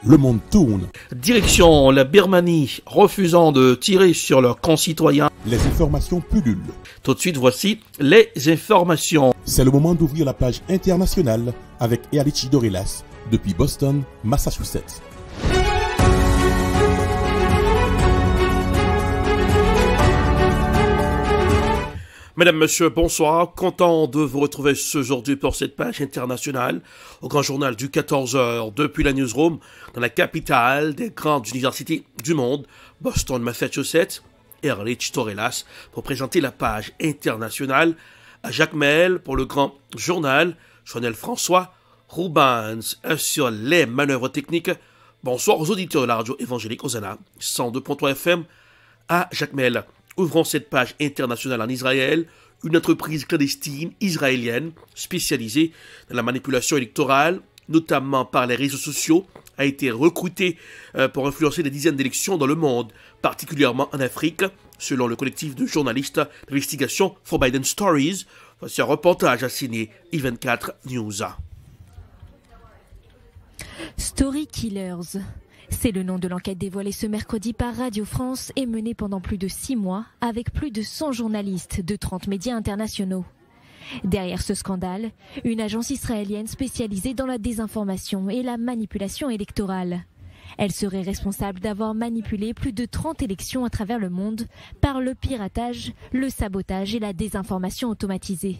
le monde tourne. Direction la Birmanie, refusant de tirer sur leurs concitoyens. Les informations pullulent. Tout de suite, voici les informations. C'est le moment d'ouvrir la page internationale avec Erlich Dorelas depuis Boston, Massachusetts. Mesdames, Messieurs, bonsoir. Content de vous retrouver aujourd'hui pour cette page internationale au grand journal du 14h depuis la newsroom dans la capitale des grandes universités du monde, Boston, Massachusetts, Erlich Dorelas, pour présenter la page internationale à Jacques Mel pour le grand journal, Chanel François Rubens sur les manœuvres techniques. Bonsoir aux auditeurs de la radio évangélique Hosanna, 102.3 FM à Jacques Mel. Ouvrons cette page internationale en Israël. Une entreprise clandestine israélienne spécialisée dans la manipulation électorale, notamment par les réseaux sociaux, a été recrutée pour influencer des dizaines d'élections dans le monde, particulièrement en Afrique, selon le collectif de journalistes d'investigation Forbidden Stories. Voici un reportage à signer I24 News. Story Killers. C'est le nom de l'enquête dévoilée ce mercredi par Radio France et menée pendant plus de 6 mois avec plus de 100 journalistes de 30 médias internationaux. Derrière ce scandale, une agence israélienne spécialisée dans la désinformation et la manipulation électorale. Elle serait responsable d'avoir manipulé plus de 30 élections à travers le monde par le piratage, le sabotage et la désinformation automatisée.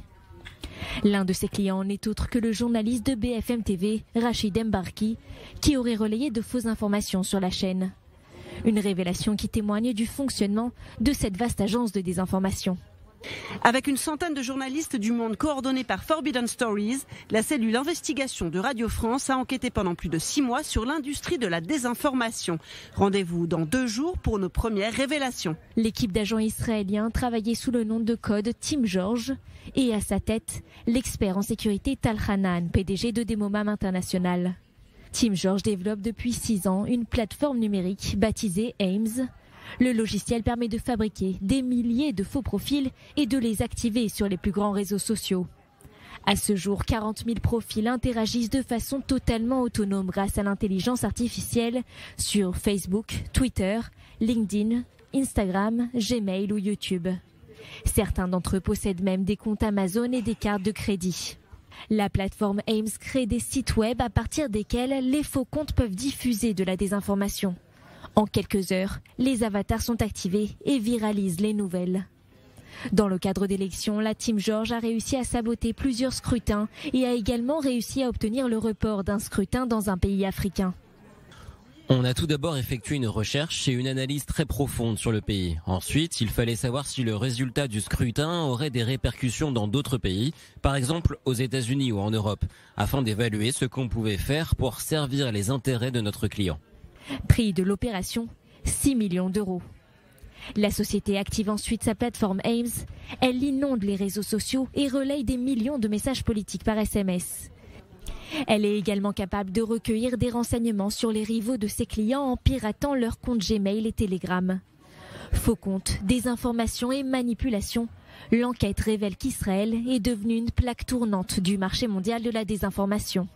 L'un de ses clients n'est autre que le journaliste de BFM TV, Rachid Embarki, qui aurait relayé de fausses informations sur la chaîne. Une révélation qui témoigne du fonctionnement de cette vaste agence de désinformation. Avec une centaine de journalistes du monde coordonnés par Forbidden Stories, la cellule investigation de Radio France a enquêté pendant plus de 6 mois sur l'industrie de la désinformation. Rendez-vous dans 2 jours pour nos premières révélations. L'équipe d'agents israéliens travaillait sous le nom de code Team George et à sa tête, l'expert en sécurité Tal Hanan, PDG de Demomam International. Team George développe depuis 6 ans une plateforme numérique baptisée Ames. Le logiciel permet de fabriquer des milliers de faux profils et de les activer sur les plus grands réseaux sociaux. À ce jour, 40 000 profils interagissent de façon totalement autonome grâce à l'intelligence artificielle sur Facebook, Twitter, LinkedIn, Instagram, Gmail ou YouTube. Certains d'entre eux possèdent même des comptes Amazon et des cartes de crédit. La plateforme Ames crée des sites web à partir desquels les faux comptes peuvent diffuser de la désinformation. En quelques heures, les avatars sont activés et viralisent les nouvelles. Dans le cadre d'élections, la Team George a réussi à saboter plusieurs scrutins et a également réussi à obtenir le report d'un scrutin dans un pays africain. On a tout d'abord effectué une recherche et une analyse très profonde sur le pays. Ensuite, il fallait savoir si le résultat du scrutin aurait des répercussions dans d'autres pays, par exemple aux États-Unis ou en Europe, afin d'évaluer ce qu'on pouvait faire pour servir les intérêts de notre client. Prix de l'opération, 6 millions d'euros. La société active ensuite sa plateforme Ames. Elle inonde les réseaux sociaux et relaye des millions de messages politiques par SMS. Elle est également capable de recueillir des renseignements sur les rivaux de ses clients en piratant leurs comptes Gmail et Telegram. Faux comptes, désinformation et manipulation. L'enquête révèle qu'Israël est devenu une plaque tournante du marché mondial de la désinformation.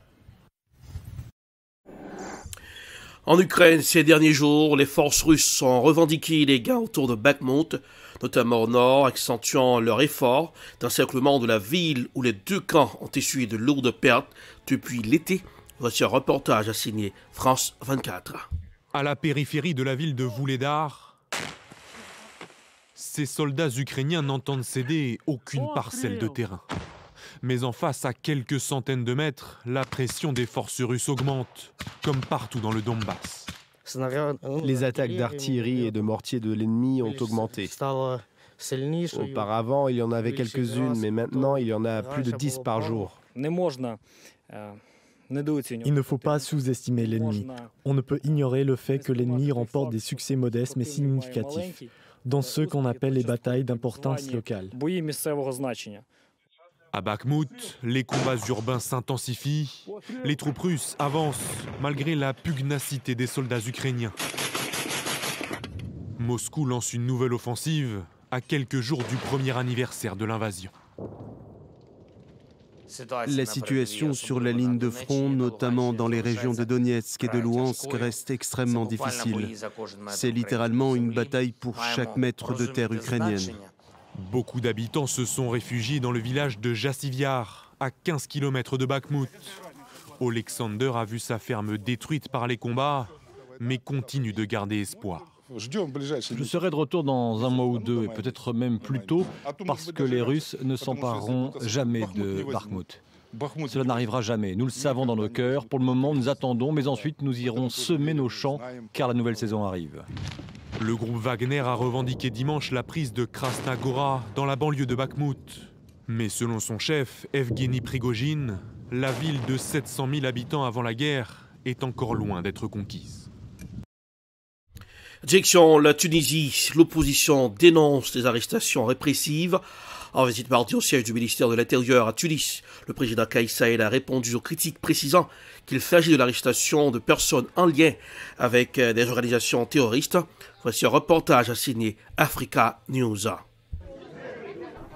En Ukraine, ces derniers jours, les forces russes ont revendiqué les gains autour de Bakhmut, notamment au nord, accentuant leur effort d'encerclement de la ville où les 2 camps ont essuyé de lourdes pertes depuis l'été. Voici un reportage à signer France 24. À la périphérie de la ville de Vuhledar, ces soldats ukrainiens n'entendent céder aucune parcelle de terrain. Mais en face, à quelques centaines de mètres, la pression des forces russes augmente, comme partout dans le Donbass. Les attaques d'artillerie et de mortiers de l'ennemi ont augmenté. Auparavant, il y en avait quelques-unes, mais maintenant, il y en a plus de 10 par jour. Il ne faut pas sous-estimer l'ennemi. On ne peut ignorer le fait que l'ennemi remporte des succès modestes mais significatifs dans ce qu'on appelle les batailles d'importance locale. À Bakhmut, les combats urbains s'intensifient. Les troupes russes avancent malgré la pugnacité des soldats ukrainiens. Moscou lance une nouvelle offensive à quelques jours du premier anniversaire de l'invasion. La situation sur la ligne de front, notamment dans les régions de Donetsk et de Louhansk, reste extrêmement difficile. C'est littéralement une bataille pour chaque mètre de terre ukrainienne. Beaucoup d'habitants se sont réfugiés dans le village de Jassiviar, à 15 km de Bakhmout. Alexander a vu sa ferme détruite par les combats, mais continue de garder espoir. Je serai de retour dans un mois ou deux, et peut-être même plus tôt, parce que les Russes ne s'empareront jamais de Bakhmout. Cela n'arrivera jamais, nous le savons dans nos cœurs. Pour le moment, nous attendons, mais ensuite nous irons semer nos champs, car la nouvelle saison arrive. Le groupe Wagner a revendiqué dimanche la prise de Krasna Gora, dans la banlieue de Bakhmout. Mais selon son chef, Evgeny Prigojine, la ville de 700 000 habitants avant la guerre est encore loin d'être conquise. Direction la Tunisie, l'opposition dénonce les arrestations répressives. En visite mardi au siège du ministère de l'Intérieur à Tunis, le président Kais Saied a répondu aux critiques précisant qu'il s'agit de l'arrestation de personnes en lien avec des organisations terroristes. Voici un reportage signé Africa News.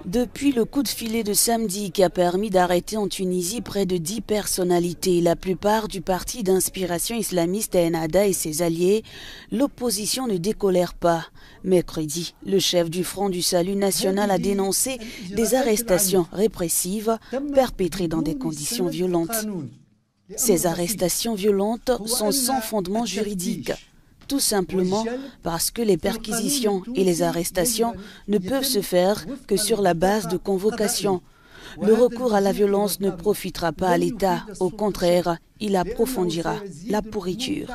Depuis le coup de filet de samedi qui a permis d'arrêter en Tunisie près de 10 personnalités, la plupart du parti d'inspiration islamiste Ennahda et ses alliés, l'opposition ne décolère pas. Mercredi, le chef du Front du Salut national a dénoncé des arrestations répressives perpétrées dans des conditions violentes. Ces arrestations violentes sont sans fondement juridique. Tout simplement parce que les perquisitions et les arrestations ne peuvent se faire que sur la base de convocation. Le recours à la violence ne profitera pas à l'État, au contraire, il approfondira la pourriture.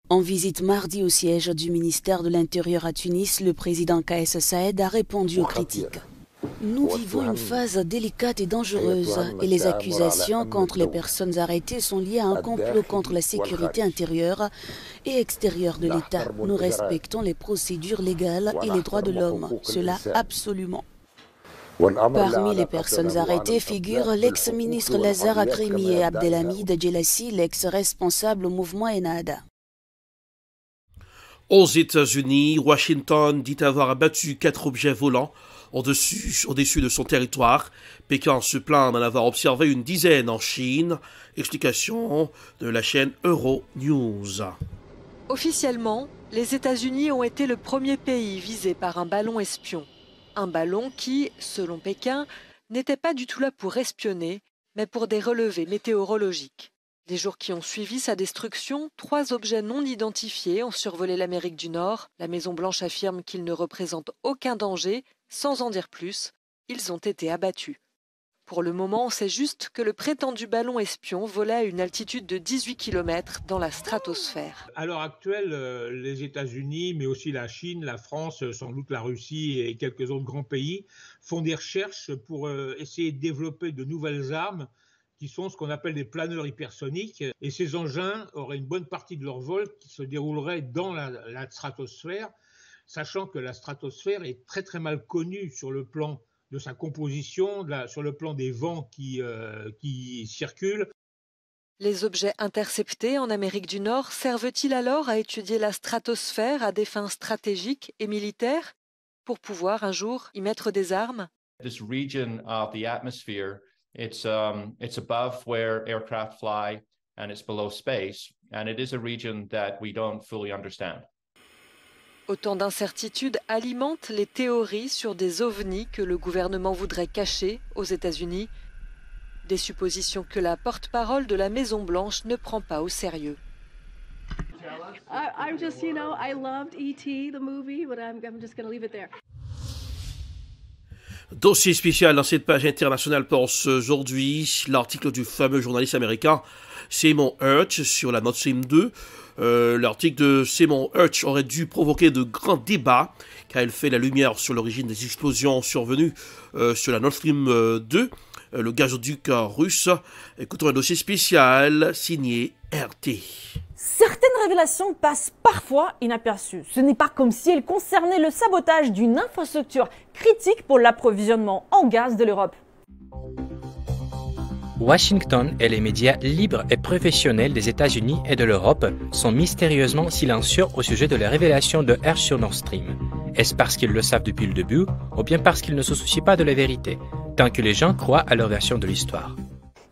En visite mardi au siège du ministère de l'Intérieur à Tunis, le président Kais Saied a répondu aux critiques. Nous vivons une phase délicate et dangereuse et les accusations contre les personnes arrêtées sont liées à un complot contre la sécurité intérieure et extérieure de l'État. Nous respectons les procédures légales et les droits de l'homme, cela absolument. Parmi les personnes arrêtées figurent l'ex-ministre Lazare Akremi et Abdelhamid Djelassi, l'ex-responsable au mouvement Ennahda. Aux États-Unis, Washington dit avoir abattu 4 objets volants au-dessus de son territoire. Pékin se plaint d'en avoir observé une dizaine en Chine. Explication de la chaîne Euronews. Officiellement, les États-Unis ont été le premier pays visé par un ballon espion. Un ballon qui, selon Pékin, n'était pas du tout là pour espionner, mais pour des relevés météorologiques. Les jours qui ont suivi sa destruction, 3 objets non identifiés ont survolé l'Amérique du Nord. La Maison-Blanche affirme qu'ils ne représentent aucun danger. Sans en dire plus, ils ont été abattus. Pour le moment, on sait juste que le prétendu ballon espion volait à une altitude de 18 km dans la stratosphère. À l'heure actuelle, les États-Unis, mais aussi la Chine, la France, sans doute la Russie et quelques autres grands pays, font des recherches pour essayer de développer de nouvelles armes qui sont ce qu'on appelle des planeurs hypersoniques. Et ces engins auraient une bonne partie de leur vol qui se déroulerait dans la stratosphère, sachant que la stratosphère est très très mal connue sur le plan de sa composition, sur le plan des vents qui circulent. Les objets interceptés en Amérique du Nord servent-ils alors à étudier la stratosphère à des fins stratégiques et militaires pour pouvoir un jour y mettre des armes? This region of the atmosphere, it's above where aircraft fly and it's below space, and it is a region that we don't fully understand. Autant d'incertitudes alimentent les théories sur des ovnis que le gouvernement voudrait cacher aux États-Unis. Des suppositions que la porte-parole de la Maison-Blanche ne prend pas au sérieux. I'm just, I loved E.T., the movie, but I'm just going to leave it there. Dossier spécial dans cette page internationale pour aujourd'hui, l'article du fameux journaliste américain Seymour Hersh sur la Nord Stream 2. L'article de Seymour Hersh aurait dû provoquer de grands débats car il fait la lumière sur l'origine des explosions survenues sur la Nord Stream 2, le gazoduc russe. Écoutons un dossier spécial signé RT. Certaines révélations passent parfois inaperçues. Ce n'est pas comme si elles concernaient le sabotage d'une infrastructure critique pour l'approvisionnement en gaz de l'Europe. Washington et les médias libres et professionnels des États-Unis et de l'Europe sont mystérieusement silencieux au sujet de la révélation de Hersh sur Nord Stream. Est-ce parce qu'ils le savent depuis le début ou bien parce qu'ils ne se soucient pas de la vérité? tant que les gens croient à leur version de l'histoire.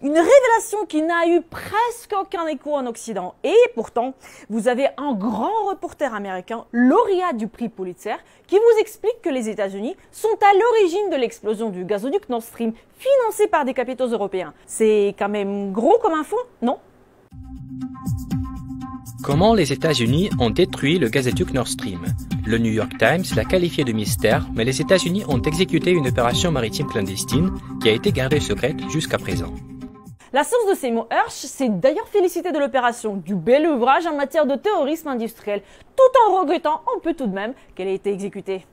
Une révélation qui n'a eu presque aucun écho en Occident. Et pourtant, vous avez un grand reporter américain, lauréat du prix Pulitzer, qui vous explique que les États-Unis sont à l'origine de l'explosion du gazoduc Nord Stream, financé par des capitaux européens. C'est quand même gros comme info, non ? Comment les États-Unis ont détruit le gazoduc Nord Stream? Le New York Times l'a qualifié de mystère, mais les États-Unis ont exécuté une opération maritime clandestine qui a été gardée secrète jusqu'à présent. La source de ces mots, Hersh, s'est d'ailleurs félicité de l'opération, du bel ouvrage en matière de terrorisme industriel, tout en regrettant un peu tout de même qu'elle ait été exécutée.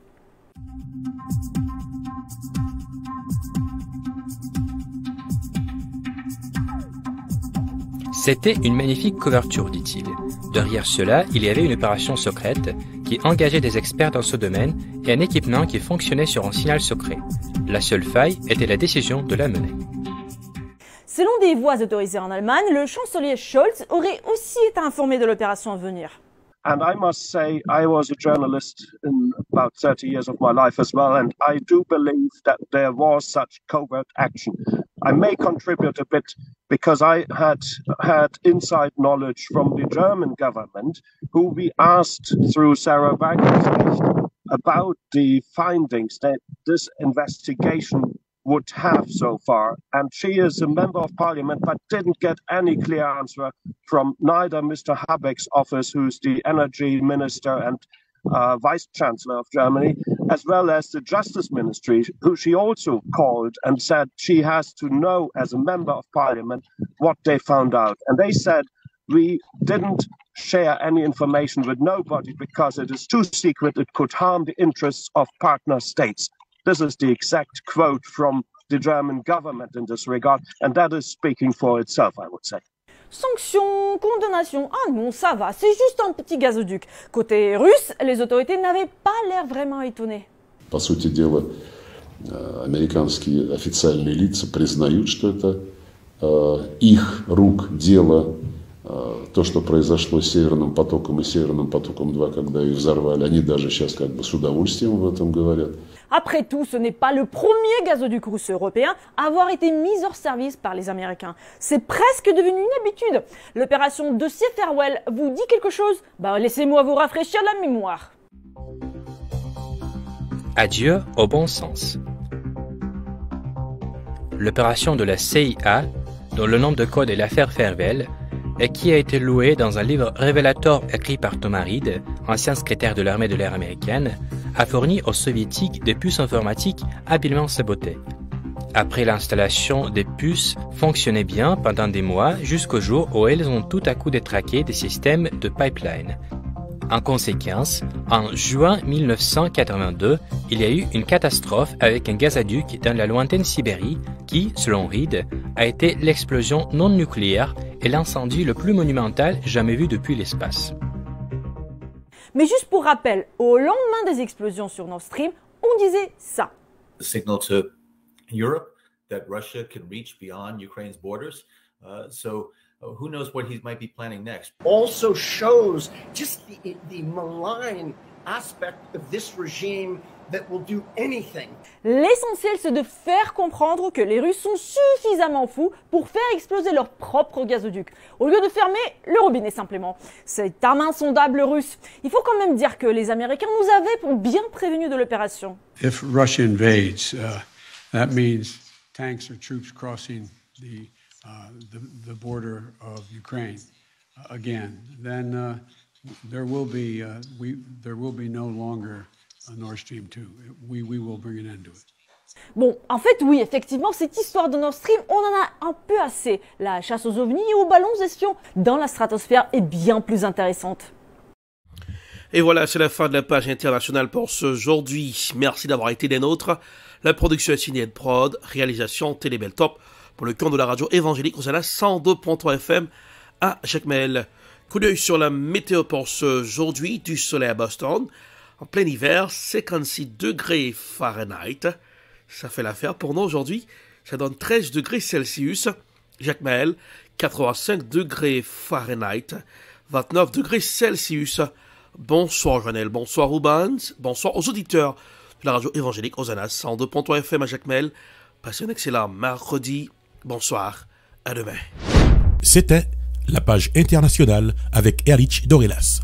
C'était une magnifique couverture, dit-il. Derrière cela, il y avait une opération secrète qui engageait des experts dans ce domaine et un équipement qui fonctionnait sur un signal secret. La seule faille était la décision de la mener. Selon des voix autorisées en Allemagne, le chancelier Scholz aurait aussi été informé de l'opération à venir. And I must say, I was a journalist in about 30 years of my life as well, and I do believe that there was such covert action. I may contribute a bit because I had inside knowledge from the German government, who we asked through Sarah Wagenknecht about the findings that this investigation would have so far, and she is a member of parliament but didn't get any clear answer from neither Mr. Habeck's office, who's the energy minister and vice chancellor of Germany, as well as the justice ministry, who she also called and said she has to know as a member of parliament what they found out. And they said, we didn't share any information with nobody because it is too secret, it could harm the interests of partner states. This is the exact quote from the German government in this regard, and that is speaking for itself, I would say. Sanctions, condamnations, ah non, ça va, c'est juste un petit gazoduc. Côté russe, les autorités n'avaient pas l'air vraiment étonnées. По сути дела, американские официальные лица признают, что это их рук дело. То, что произошло с Северным потоком и Северным потоком-2, когда их взорвали, они даже сейчас как бы с удовольствием об этом говорят. Après tout, ce n'est pas le premier gazoduc russe européen à avoir été mis hors service par les Américains. C'est presque devenu une habitude. L'opération Dossier Farewell vous dit quelque chose? Laissez-moi vous rafraîchir la mémoire. Adieu au bon sens. L'opération de la CIA, dont le nom de code est l'affaire Farewell, et qui a été louée dans un livre révélateur écrit par Thomas Reed, ancien secrétaire de l'armée de l'air américaine, a fourni aux soviétiques des puces informatiques habilement sabotées. Après l'installation des puces fonctionnaient bien pendant des mois jusqu'au jour où elles ont tout à coup détraqué des systèmes de pipeline. En conséquence, en juin 1982, il y a eu une catastrophe avec un gazoduc dans la lointaine Sibérie qui, selon Reed, a été l'explosion non nucléaire et l'incendie le plus monumental jamais vu depuis l'espace. Mais juste pour rappel, au lendemain des explosions sur Nord Stream, on disait ça. The signal to Europe that Russia can reach beyond Ukraine's borders. Who knows what he might be planning next? Also shows just the malign aspect of this regime that will do anything. L'essentiel, c'est de faire comprendre que les Russes sont suffisamment fous pour faire exploser leur propre gazoduc, au lieu de fermer le robinet simplement. C'est un insondable russe. Il faut quand même dire que les Américains nous avaient bien prévenus de l'opération. If Russia invades, that means tanks or troops crossing the border of Ukraine again. Then there will be no longer a Nord Stream 2. We will bring an end to it. Bon, en fait, oui, effectivement, cette histoire de Nord Stream, on en a un peu assez. La chasse aux ovnis et aux ballons espions dans la stratosphère est bien plus intéressante. Et voilà, c'est la fin de la page internationale pour ce aujourd'hui. Merci d'avoir été des nôtres. La production est signée Prod, réalisation Télébel Top pour le compte de la radio évangélique Hosanna 102.3 FM à Jacmel. Coup d'œil sur la météo pour ce aujourd'hui, du soleil à Boston. En plein hiver, 56 degrés Fahrenheit. Ça fait l'affaire pour nous aujourd'hui. Ça donne 13 degrés Celsius. Jacmel, 85 degrés Fahrenheit. 29 degrés Celsius. Bonsoir Joannel, bonsoir Rubens, bonsoir aux auditeurs de la radio évangélique Hosanna 102.3 FM à Jacmel. Passez un excellent mercredi. Bonsoir. À demain. C'était la page internationale avec Erich Dorelas.